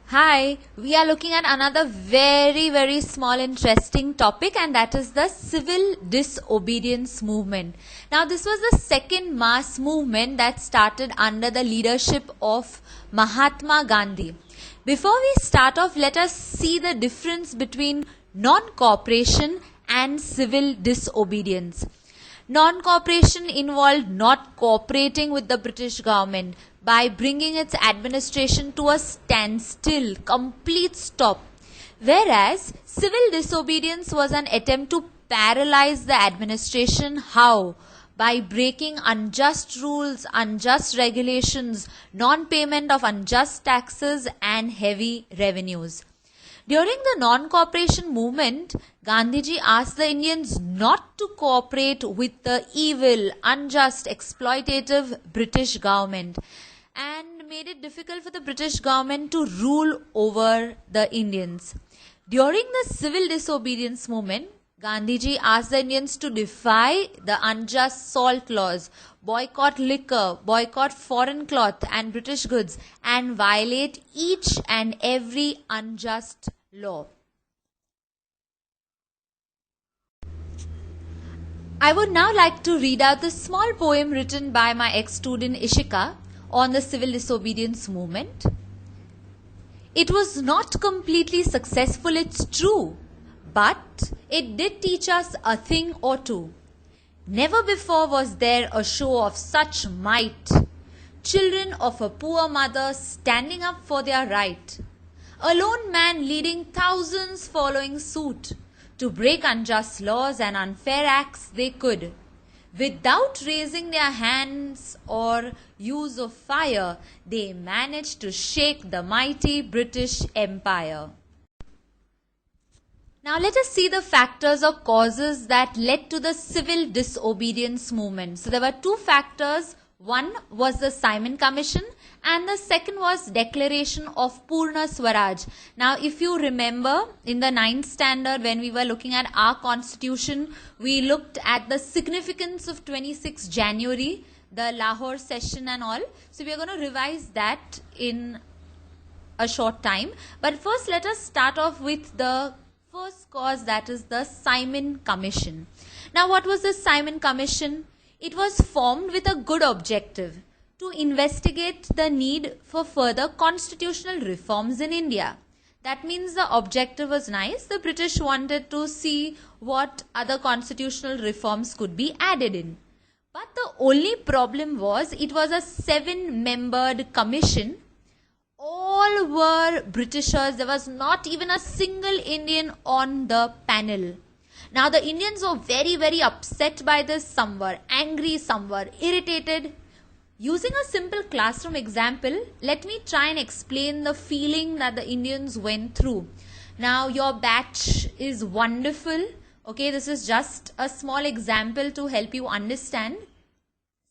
Hi, we are looking at another very small interesting topic, and that is the civil disobedience movement. Now, this was the second mass movement that started under the leadership of Mahatma Gandhi. Before we start off, let us see the difference between non-cooperation and civil disobedience. Non-cooperation involved not cooperating with the British government by bringing its administration to a standstill, complete stop. Whereas civil disobedience was an attempt to paralyze the administration. How? By breaking unjust rules, unjust regulations, non-payment of unjust taxes and heavy revenues. During the non-cooperation movement, Gandhiji asked the Indians not to cooperate with the evil, unjust, exploitative British government and made it difficult for the British government to rule over the Indians. During the civil disobedience movement, Gandhiji asked the Indians to defy the unjust salt laws, boycott liquor, boycott foreign cloth and British goods, and violate each and every unjust law. I would now like to read out the small poem written by my ex-student Ishika on the civil disobedience movement. It was not completely successful, it's true, but it did teach us a thing or two. Never before was there a show of such might. Children of a poor mother standing up for their right. A lone man leading thousands following suit. To break unjust laws and unfair acts they could. Without raising their hands or use of fire, they managed to shake the mighty British Empire. Now let us see the factors or causes that led to the civil disobedience movement. So there were two factors. One was the Simon Commission and the second was Declaration of Purna Swaraj. Now if you remember in the 9th standard when we were looking at our constitution, we looked at the significance of 26 January, the Lahore session and all. So we are going to revise that in a short time. But first let us start off with the first cause, that is the Simon Commission. Now what was the Simon Commission? It was formed with a good objective to investigate the need for further constitutional reforms in India. That means the objective was nice. The British wanted to see what other constitutional reforms could be added in. But the only problem was it was a 7-membered commission. All were Britishers. There was not even a single Indian on the panel. Now the Indians were very upset by this. Some were angry, some were irritated. Using a simple classroom example, let me try and explain the feeling that the Indians went through. Now your batch is wonderful. Okay, this is just a small example to help you understand.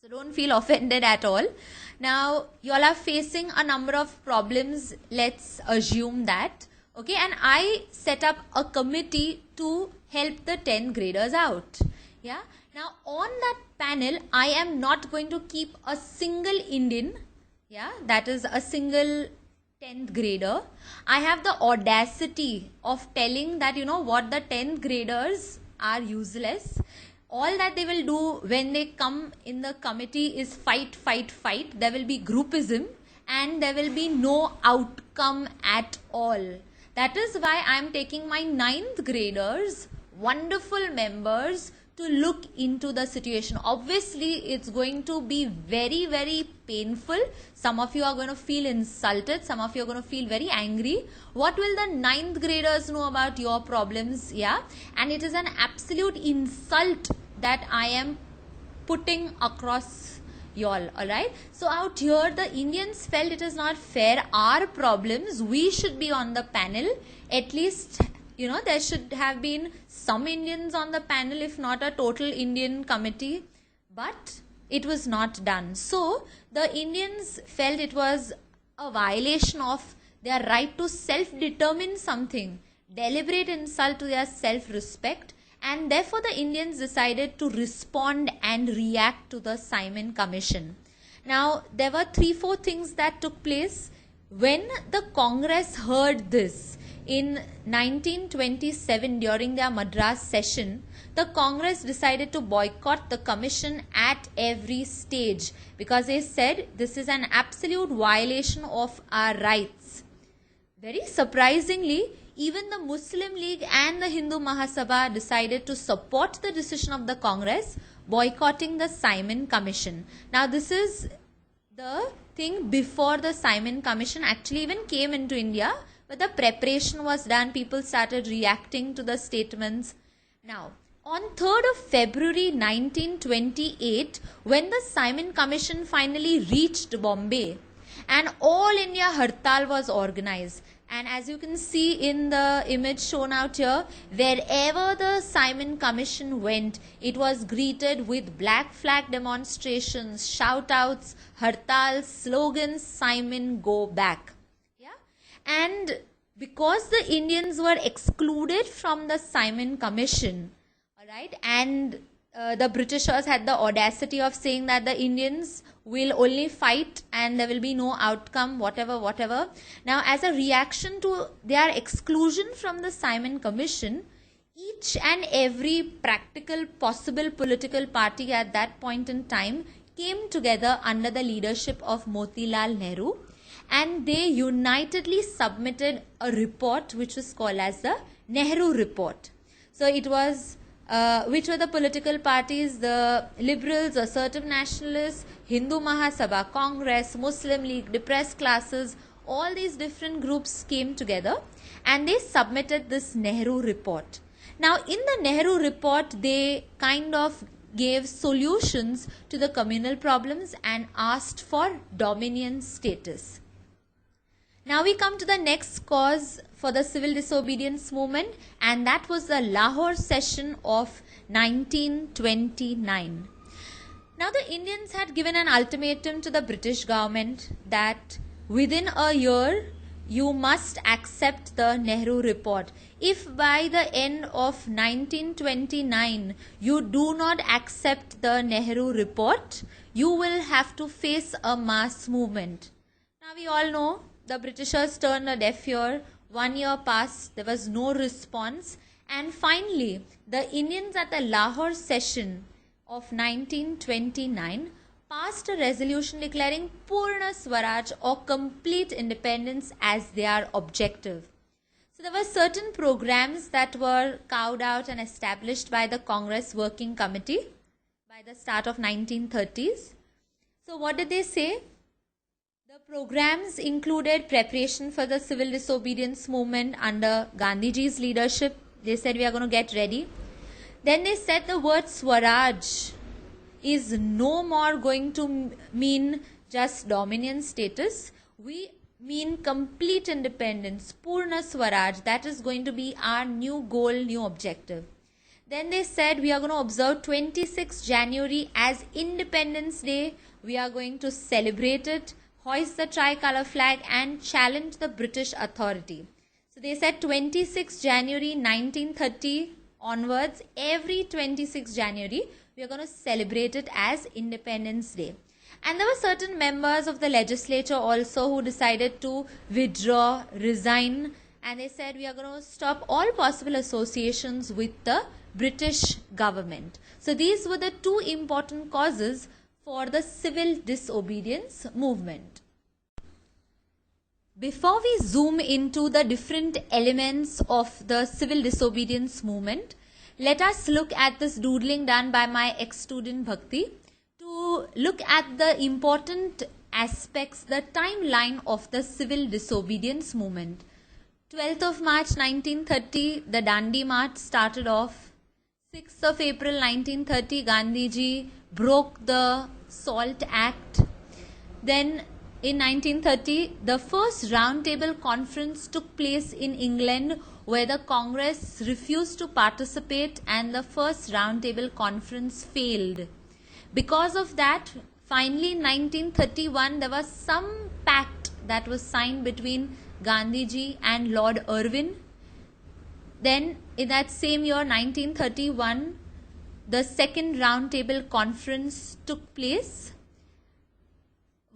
So don't feel offended at all. Now you all are facing a number of problems. Let's assume that. Okay, and I set up a committee to help the 10th graders out. Yeah. Now on that panel, I am not going to keep a single Indian. Yeah, that is a single 10th grader. I have the audacity of telling that what, the 10th graders are useless. All that they will do when they come in the committee is fight. There will be groupism and there will be no outcome at all. That is why I am taking my 9th graders, wonderful members, to look into the situation. Obviously, it's going to be very painful. Some of you are going to feel insulted. Some of you are going to feel very angry. What will the 9th graders know about your problems? Yeah. And it is an absolute insult that I am putting across y'all. Alright. So out here, the Indians felt it is not fair. Our problems, we should be on the panel. At least there should have been some Indians on the panel, if not a total Indian committee. But it was not done. So the Indians felt it was a violation of their right to self-determine something, deliberate insult to their self-respect, and therefore the Indians decided to respond and react to the Simon Commission. Now there were 3-4 things that took place. When the Congress heard this in 1927 during their Madras session, the Congress decided to boycott the commission at every stage because they said this is an absolute violation of our rights. Very surprisingly, even the Muslim League and the Hindu Mahasabha decided to support the decision of the Congress, boycotting the Simon Commission. Now, this is the thing before the Simon Commission actually even came into India, but the preparation was done. People started reacting to the statements. Now, on 3rd of February 1928, when the Simon Commission finally reached Bombay, an all India Hartal was organized. And as you can see in the image shown out here, wherever the Simon Commission went, it was greeted with black flag demonstrations, shout-outs, hartals, slogans, Simon go back. Yeah? And because the Indians were excluded from the Simon Commission, alright, and the Britishers had the audacity of saying that the Indians will only fight and there will be no outcome, whatever. Now, as a reaction to their exclusion from the Simon Commission, each and every practical possible political party at that point in time came together under the leadership of Motilal Nehru, and they unitedly submitted a report which was called as the Nehru Report. So it was which were the political parties? The Liberals, Assertive Nationalists, Hindu Mahasabha, Congress, Muslim League, depressed classes, all these different groups came together and they submitted this Nehru Report. Now, in the Nehru Report, they kind of gave solutions to the communal problems and asked for dominion status. Now we come to the next cause for the civil disobedience movement, and that was the Lahore session of 1929. Now the Indians had given an ultimatum to the British government that within a year you must accept the Nehru Report. If by the end of 1929 you do not accept the Nehru Report, you will have to face a mass movement. Now we all know the Britishers turned a deaf ear. 1 year passed, there was no response, and finally the Indians at the Lahore session of 1929 passed a resolution declaring Purna Swaraj or complete independence as their objective. So there were certain programs that were carved out and established by the Congress Working Committee by the start of 1930s. So what did they say? The programs included preparation for the civil disobedience movement under Gandhiji's leadership. They said we are going to get ready. Then they said the word Swaraj is no more going to mean just dominion status. We mean complete independence, Purna Swaraj. That is going to be our new goal, new objective. Then they said we are going to observe 26 January as Independence Day. We are going to celebrate it, hoist the tricolour flag and challenge the British authority. So they said 26 January 1930 onwards, every 26 January, we are going to celebrate it as Independence Day. And there were certain members of the legislature also who decided to withdraw, resign, and they said we are going to stop all possible associations with the British government. So these were the two important causes for the civil disobedience movement. Before we zoom into the different elements of the civil disobedience movement, let us look at this doodling done by my ex-student Bhakti to look at the important aspects, the timeline of the civil disobedience movement. 12th of March 1930, the Dandi March started off. 6th of April 1930, Gandhiji broke the SALT Act. Then in 1930, the first roundtable conference took place in England where the Congress refused to participate and the first roundtable conference failed. Because of that, finally in 1931, there was some pact that was signed between Gandhiji and Lord Irwin. Then in that same year, 1931, the second roundtable conference took place.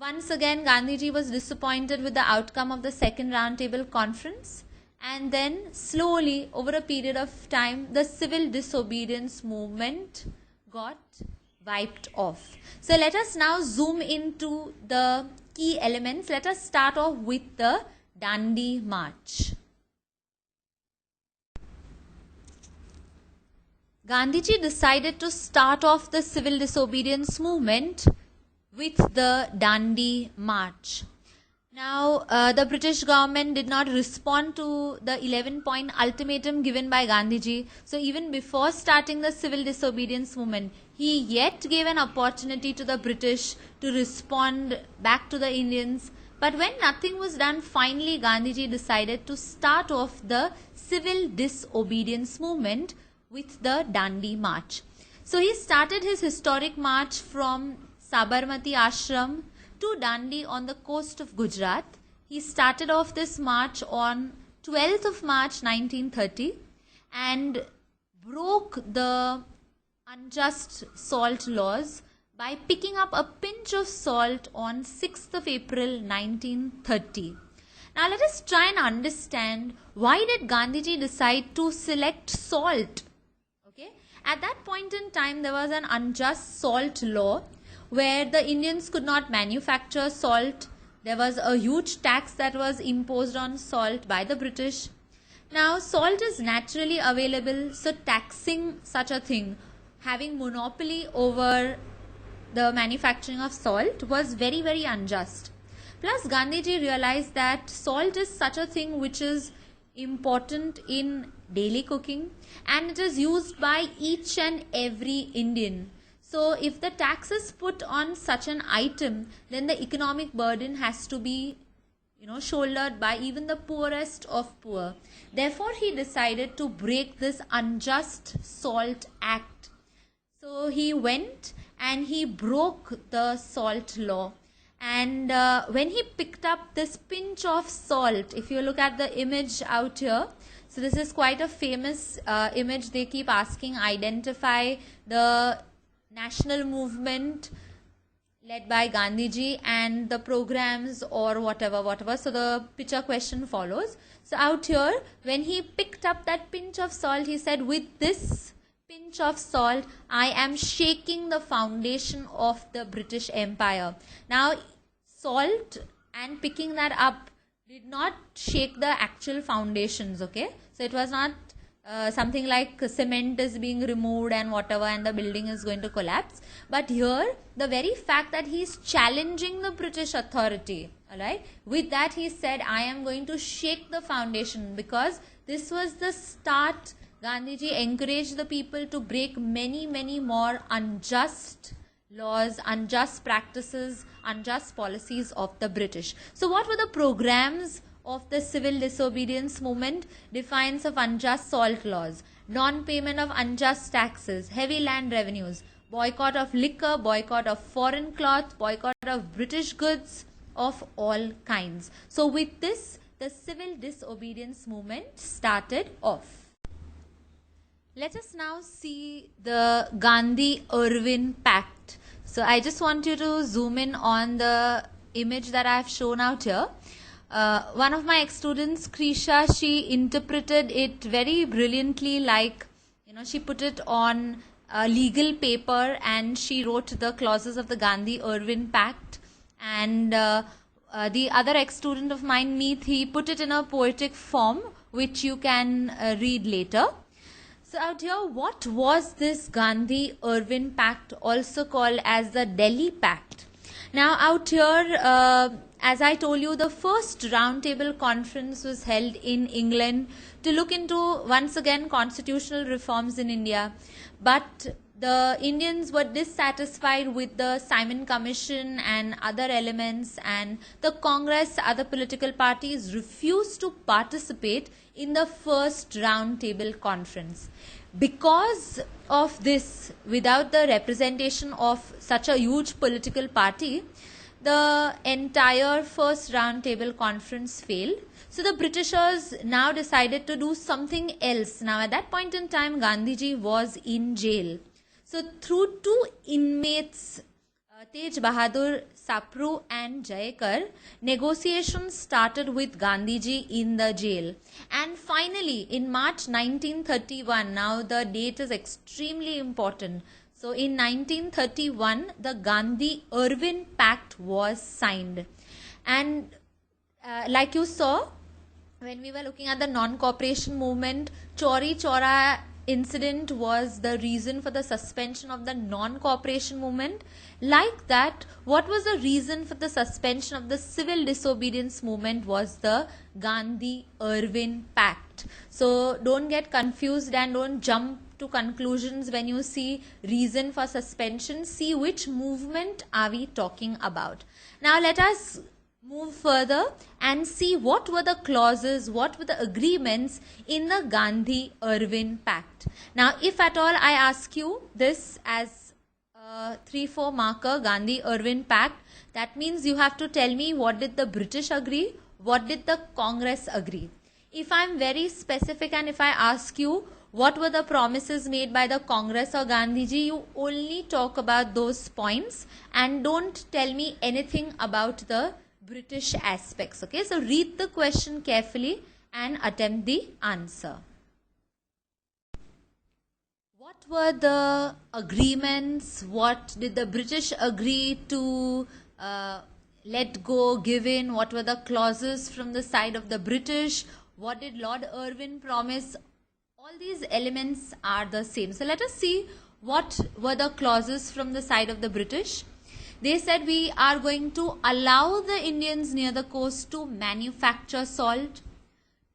Once again, Gandhiji was disappointed with the outcome of the second roundtable conference, and then slowly, over a period of time, the civil disobedience movement got wiped off. So let us now zoom into the key elements. Let us start off with the Dandi March. Gandhiji decided to start off the civil disobedience movement with the Dandi March. Now, the British government did not respond to the 11-point ultimatum given by Gandhiji. So, even before starting the civil disobedience movement, he yet gave an opportunity to the British to respond back to the Indians. But when nothing was done, finally Gandhiji decided to start off the civil disobedience movement with the Dandi March. So, he started his historic march from Sabarmati Ashram to Dandi on the coast of Gujarat. He started off this march on 12th of March 1930 and broke the unjust salt laws by picking up a pinch of salt on 6th of April 1930. Now let us try and understand, why did Gandhiji decide to select salt? Okay, at that point in time there was an unjust salt law where the Indians could not manufacture salt. There was a huge tax that was imposed on salt by the British. Now, salt is naturally available, so taxing such a thing, having monopoly over the manufacturing of salt, was very, very unjust. Plus, Gandhiji realized that salt is such a thing which is important in daily cooking and it is used by each and every Indian. So, if the tax is put on such an item, then the economic burden has to be, shouldered by even the poorest of poor. Therefore, he decided to break this unjust salt act. So, he went and he broke the salt law. And when he picked up this pinch of salt, if you look at the image out here, so this is quite a famous image. They keep asking, identify the national movement led by Gandhiji and the programs or whatever. So the picture question follows. So out here, when he picked up that pinch of salt, he said, with this pinch of salt, I am shaking the foundation of the British Empire. Now, salt and picking that up did not shake the actual foundations, okay? So it was not something like cement is being removed and whatever and the building is going to collapse. But here, the very fact that he is challenging the British authority, alright, with that he said, I am going to shake the foundation, because this was the start. Gandhiji encouraged the people to break many, many more unjust laws, unjust practices, unjust policies of the British. So what were the programs of the civil disobedience movement? Defiance of unjust salt laws, non-payment of unjust taxes, heavy land revenues, boycott of liquor, boycott of foreign cloth, boycott of British goods of all kinds. So with this, the civil disobedience movement started off. Let us now see the Gandhi-Irwin Pact. So I just want you to zoom in on the image that I have shown out here. One of my ex-students, Krisha, she interpreted it very brilliantly, like, she put it on legal paper and she wrote the clauses of the Gandhi-Irwin Pact. And the other ex-student of mine, Meet, he put it in a poetic form, which you can read later. So out here, what was this Gandhi-Irwin Pact, also called as the Delhi Pact? Now out here, as I told you, the first roundtable conference was held in England to look into, once again, constitutional reforms in India. But the Indians were dissatisfied with the Simon Commission and other elements, and the Congress, other political parties refused to participate in the first roundtable conference. Because of this, without the representation of such a huge political party, the entire first roundtable conference failed. So the Britishers now decided to do something else. Now at that point in time, Gandhiji was in jail. So through two inmates, Tej Bahadur Sapru and Jayakar, negotiations started with Gandhiji in the jail. And finally, in March 1931, now the date is extremely important. So in 1931, the Gandhi-Irwin Pact was signed. And like you saw, when we were looking at the non-cooperation movement, Chauri Chaura incident was the reason for the suspension of the non-cooperation movement. Like that, what was the reason for the suspension of the civil disobedience movement was the Gandhi-Irwin Pact. So don't get confused and don't jump to conclusions when you see reason for suspension. See which movement are we talking about. Now let us move further and see what were the clauses, what were the agreements in the Gandhi-Irwin Pact. Now, if at all I ask you this as a 3-4 marker Gandhi-Irwin Pact, that means you have to tell me what did the British agree, what did the Congress agree. If I am very specific and if I ask you what were the promises made by the Congress or Gandhiji, you only talk about those points and don't tell me anything about the British aspects. Okay, so read the question carefully and attempt the answer. What were the agreements? What did the British agree to let go, give in? What were the clauses from the side of the British? What did Lord Irwin promise? All these elements are the same. So let us see what were the clauses from the side of the British. They said we are going to allow the Indians near the coast to manufacture salt,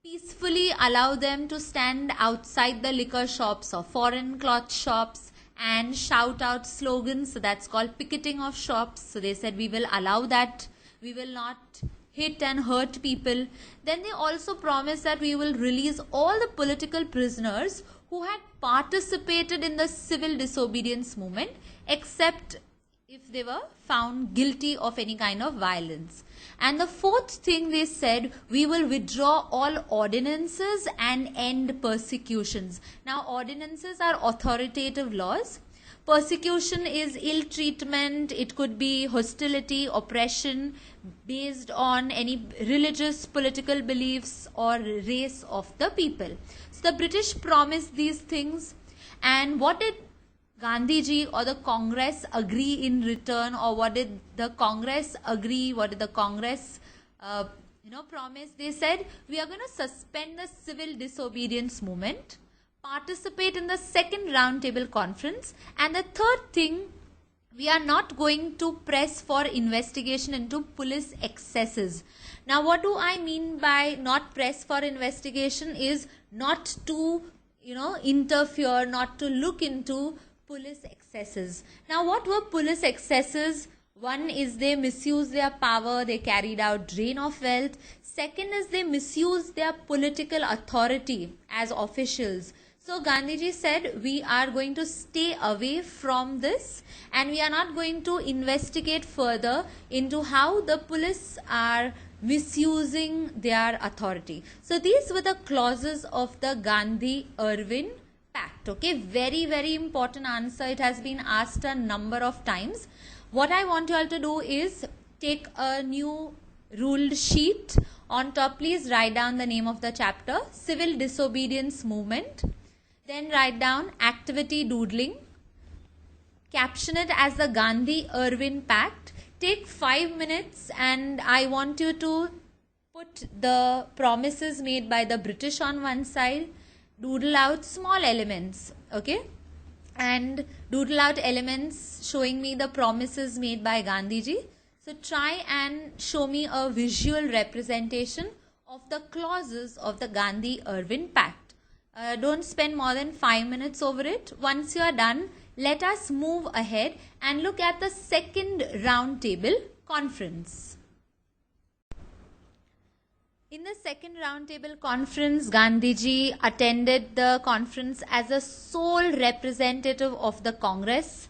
peacefully allow them to stand outside the liquor shops or foreign cloth shops and shout out slogans. So that's called picketing of shops. So they said we will allow that. We will not hit and hurt people. Then they also promised that we will release all the political prisoners who had participated in the civil disobedience movement except if they were found guilty of any kind of violence. And the fourth thing they said, we will withdraw all ordinances and end persecutions. Now ordinances are authoritative laws. Persecution is ill treatment, it could be hostility, oppression based on any religious, political beliefs or race of the people. So the British promised these things, and what did Gandhiji or the Congress agree in return, or what did the Congress agree, what did the Congress promise? They said we are going to suspend the civil disobedience movement, participate in the second roundtable conference, and the third thing, we are not going to press for investigation into police excesses. Now what do I mean by not press for investigation is not to interfere, not to look into police excesses. Now what were police excesses? One is they misused their power, they carried out drain of wealth. Second is they misused their political authority as officials. So Gandhiji said we are going to stay away from this and we are not going to investigate further into how the police are misusing their authority. So these were the clauses of the Gandhi-Irwin Pact. Okay, very, very important answer. It has been asked a number of times. What I want you all to do is take a new ruled sheet. On top, please write down the name of the chapter, Civil Disobedience Movement. Then write down activity doodling. Caption it as the Gandhi-Irwin Pact. Take 5 minutes and I want you to put the promises made by the British on one side. Doodle out small elements, okay, and doodle out elements showing me the promises made by Gandhiji. So try and show me a visual representation of the clauses of the Gandhi-Irwin Pact. Don't spend more than 5 minutes over it. Once you are done, let us move ahead and look at the second roundtable conference. In the second roundtable conference, Gandhiji attended the conference as a sole representative of the Congress.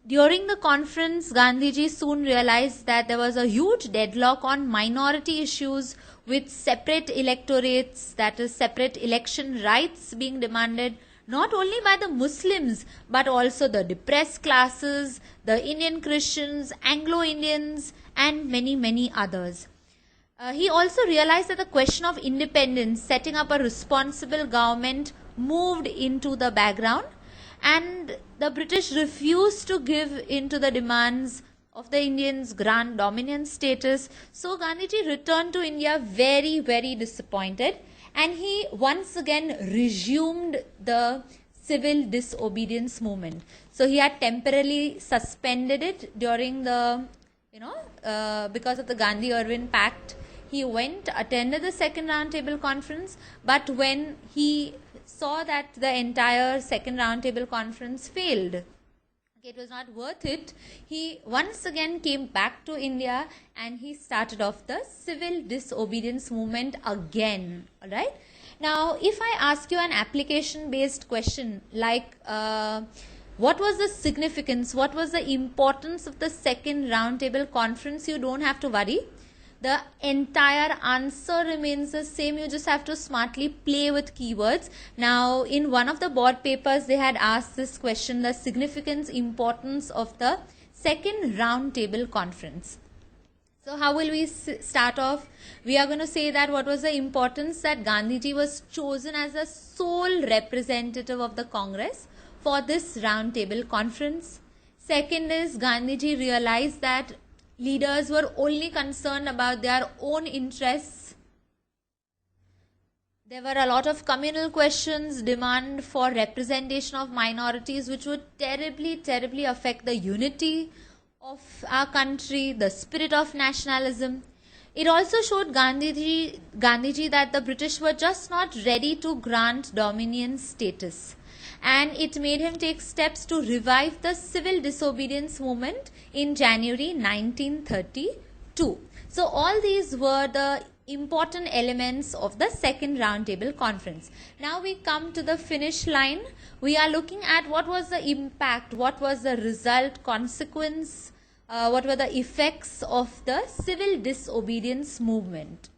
During the conference, Gandhiji soon realized that there was a huge deadlock on minority issues with separate electorates, that is separate election rights being demanded, not only by the Muslims, but also the depressed classes, the Indian Christians, Anglo-Indians, and many, many others. He also realized that the question of independence, setting up a responsible government, moved into the background, and the British refused to give in to the demands of the Indians' grand dominion status. So Gandhiji returned to India very, very disappointed, and he once again resumed the civil disobedience movement. So he had temporarily suspended it during the, because of the Gandhi-Irwin Pact. He went, attended the second roundtable conference, but when he saw that the entire second roundtable conference failed, it was not worth it, he once again came back to India and he started off the civil disobedience movement again. Alright. Now, if I ask you an application-based question like, what was the significance, what was the importance of the second roundtable conference, you don't have to worry. The entire answer remains the same. You just have to smartly play with keywords. Now, in one of the board papers, they had asked this question, the significance, importance of the second roundtable conference. So, how will we start off? We are going to say that what was the importance, that Gandhiji was chosen as the sole representative of the Congress for this roundtable conference. Second is, Gandhiji realized that leaders were only concerned about their own interests. There were a lot of communal questions, demand for representation of minorities, which would terribly, terribly affect the unity of our country, the spirit of nationalism. It also showed Gandhiji that the British were just not ready to grant dominion status. And it made him take steps to revive the civil disobedience movement in January 1932. So all these were the important elements of the second roundtable conference. Now we come to the finish line. We are looking at what was the impact, what was the result, consequence, what were the effects of the civil disobedience movement.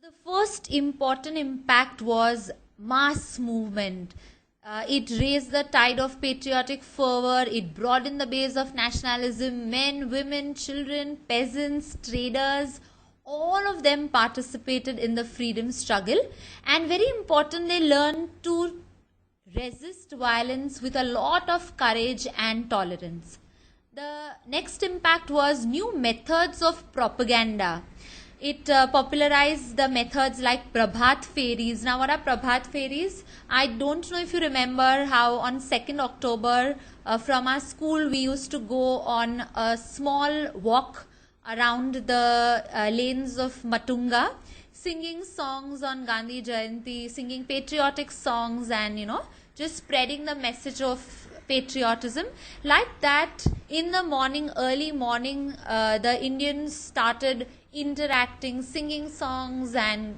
The first important impact was mass movement. It raised the tide of patriotic fervor, it broadened the base of nationalism. Men, women, children, peasants, traders, all of them participated in the freedom struggle, and very important, they learned to resist violence with a lot of courage and tolerance. The next impact was new methods of propaganda. It popularized the methods like Prabhat Fairies. Now, what are Prabhat Fairies? I don't know if you remember how on 2nd October from our school we used to go on a small walk around the lanes of Matunga, singing songs on Gandhi Jayanti, singing patriotic songs, and just spreading the message of patriotism. Like that, in the morning, early morning, the Indians started interacting, singing songs, and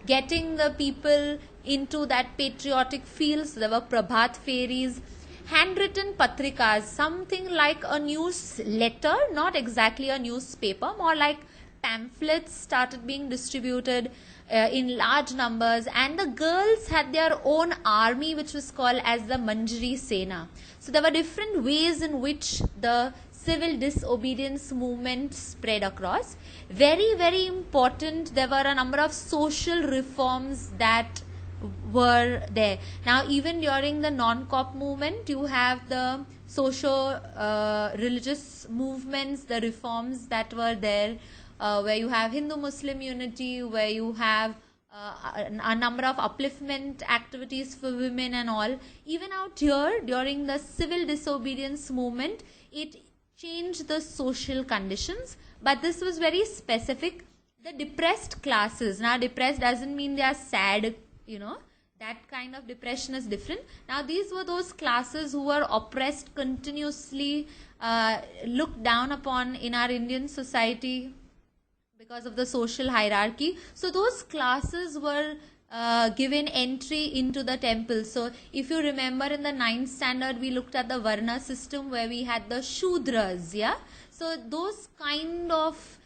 getting the people into that patriotic feel. So there were Prabhat Fairies, handwritten patrikas, something like a newsletter, not exactly a newspaper, more like pamphlets started being distributed in large numbers, and the girls had their own army which was called as the Manjari Sena. So there were different ways in which the civil disobedience movement spread across. Very, very important, there were a number of social reforms that were there. Now, even during the non-cop movement, you have the religious movements, the reforms that were there, where you have Hindu-Muslim unity, where you have a number of upliftment activities for women and all. Even out here, during the civil disobedience movement, it changed the social conditions, but this was very specific. The depressed classes, now depressed doesn't mean they are sad, that kind of depression is different. Now these were those classes who were oppressed, continuously looked down upon in our Indian society because of the social hierarchy. So those classes were given entry into the temple. So if you remember, in the 9th standard we looked at the Varna system where we had the Shudras, yeah. So those kind of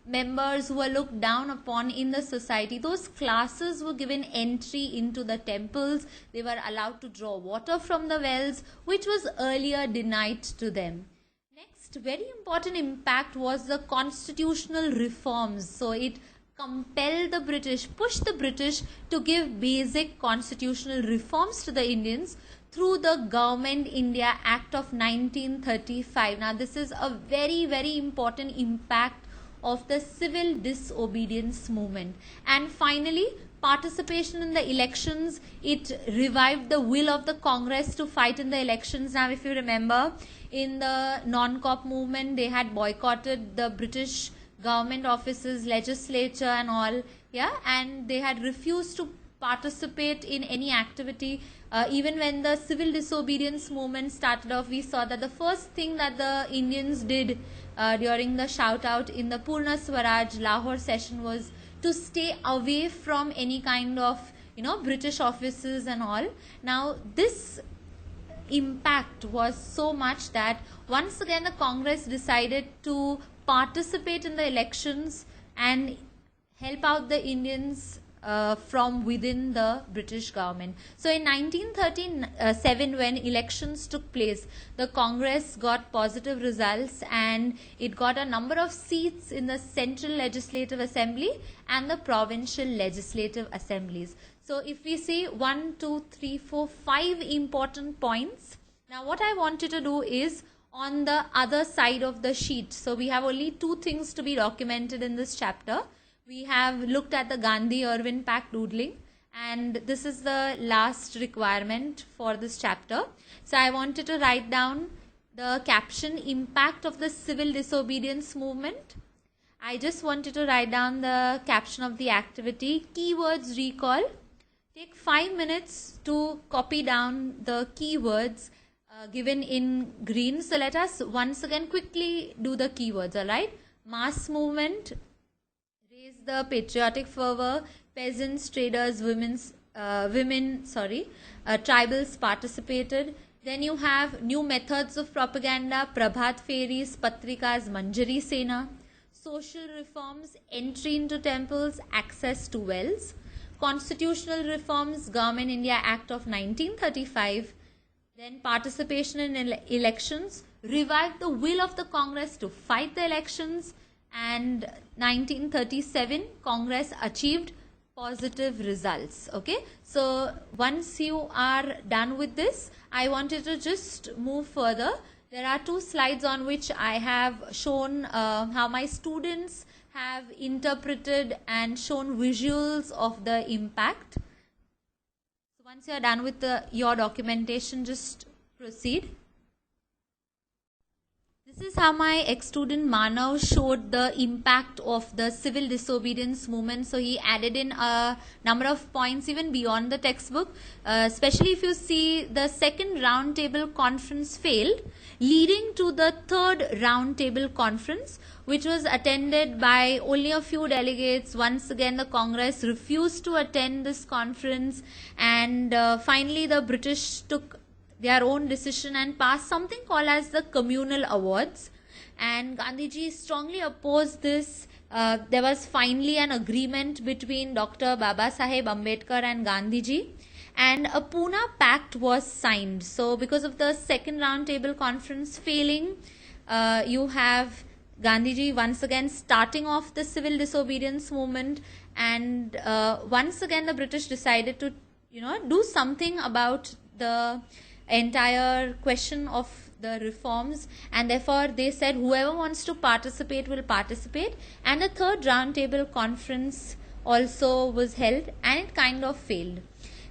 members who were looked down upon in the society, those classes were given entry into the temples. They were allowed to draw water from the wells, which was earlier denied to them. Next, very important impact was the constitutional reforms. So it compelled the British, pushed the British to give basic constitutional reforms to the Indians through the Government India Act of 1935. Now, this is a very, very important impact of the civil disobedience movement. And finally, participation in the elections, it revived the will of the Congress to fight in the elections. Now, if you remember, in the non-cop movement, they had boycotted the British government offices, legislature and all, yeah, and they had refused to participate in any activity. Even when the civil disobedience movement started off, we saw that the first thing that the Indians did during the shout out in the Purna Swaraj Lahore session was to stay away from any kind of British offices and all. Now this impact was so much that once again the Congress decided to participate in the elections and help out the Indians from within the British government. So in 1937, when elections took place, the Congress got positive results and it got a number of seats in the Central Legislative Assembly and the Provincial Legislative Assemblies. So if we see 1, 2, 3, 4, 5 important points. Now what I wanted to do is on the other side of the sheet. So we have only 2 things to be documented in this chapter. We have looked at the Gandhi-Irwin Pact doodling, and this is the last requirement for this chapter. So I wanted to write down the caption, impact of the civil disobedience movement. I just wanted to write down the caption of the activity, keywords recall. Take 5 minutes to copy down the keywords given in green. So let us once again quickly do the keywords, alright? Mass movement, raise the patriotic fervor, peasants, traders, tribals participated. Then you have new methods of propaganda, Prabhat Fairies, Patrikas, Manjari Sena, social reforms, entry into temples, access to wells, constitutional reforms, Government India Act of 1935, then participation in elections, revived the will of the Congress to fight the elections, and 1937 Congress achieved positive results. Okay, so once you are done with this, I wanted to just move further. There are 2 slides on which I have shown how my students have interpreted and shown visuals of the impact. So once you are done with your documentation, just proceed. This is how my ex-student Manav showed the impact of the civil disobedience movement. So he added in a number of points even beyond the textbook. Especially if you see the second roundtable conference failed, leading to the third roundtable conference, which was attended by only a few delegates. Once again, the Congress refused to attend this conference, and finally the British took their own decision and passed something called as the communal awards, and Gandhiji strongly opposed this. There was finally an agreement between Dr. Baba Saheb Ambedkar and Gandhiji, and a Pune Pact was signed. So because of the second roundtable conference failing, you have Gandhiji once again starting off the civil disobedience movement, and once again the British decided to do something about the entire question of the reforms, and therefore they said whoever wants to participate will participate. And the third roundtable conference also was held, and it kind of failed.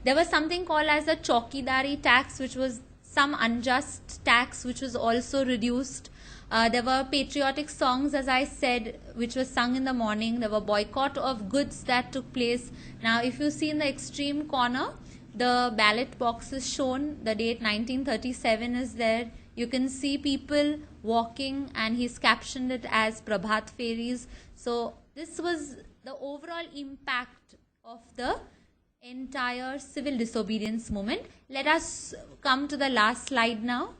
There was something called as the Chaukidari tax, which was some unjust tax which was also reduced. There were patriotic songs, as I said, which was sung in the morning. There were boycott of goods that took place. Now if you see in the extreme corner, the ballot box is shown, the date 1937 is there. You can see people walking, and he's captioned it as Prabhat Fairies. So this was the overall impact of the entire civil disobedience movement. Let us come to the last slide now.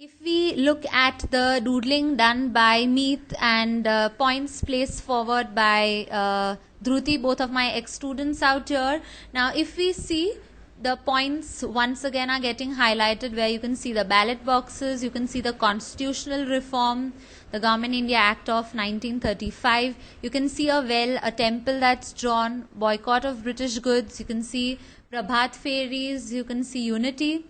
If we look at the doodling done by Meet and points placed forward by Dhruti, both of my ex-students out here. Now, if we see, the points once again are getting highlighted, where you can see the ballot boxes, you can see the constitutional reform, the Government India Act of 1935. You can see a well, a temple that's drawn, boycott of British goods. You can see Prabhat Fairies. You can see unity.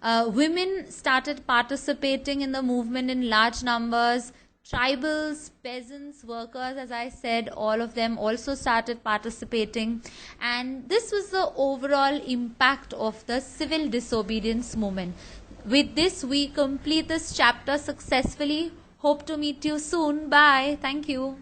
Women started participating in the movement in large numbers. Tribals, peasants, workers, as I said, all of them also started participating. And this was the overall impact of the civil disobedience movement. With this, we complete this chapter successfully. Hope to meet you soon. Bye. Thank you.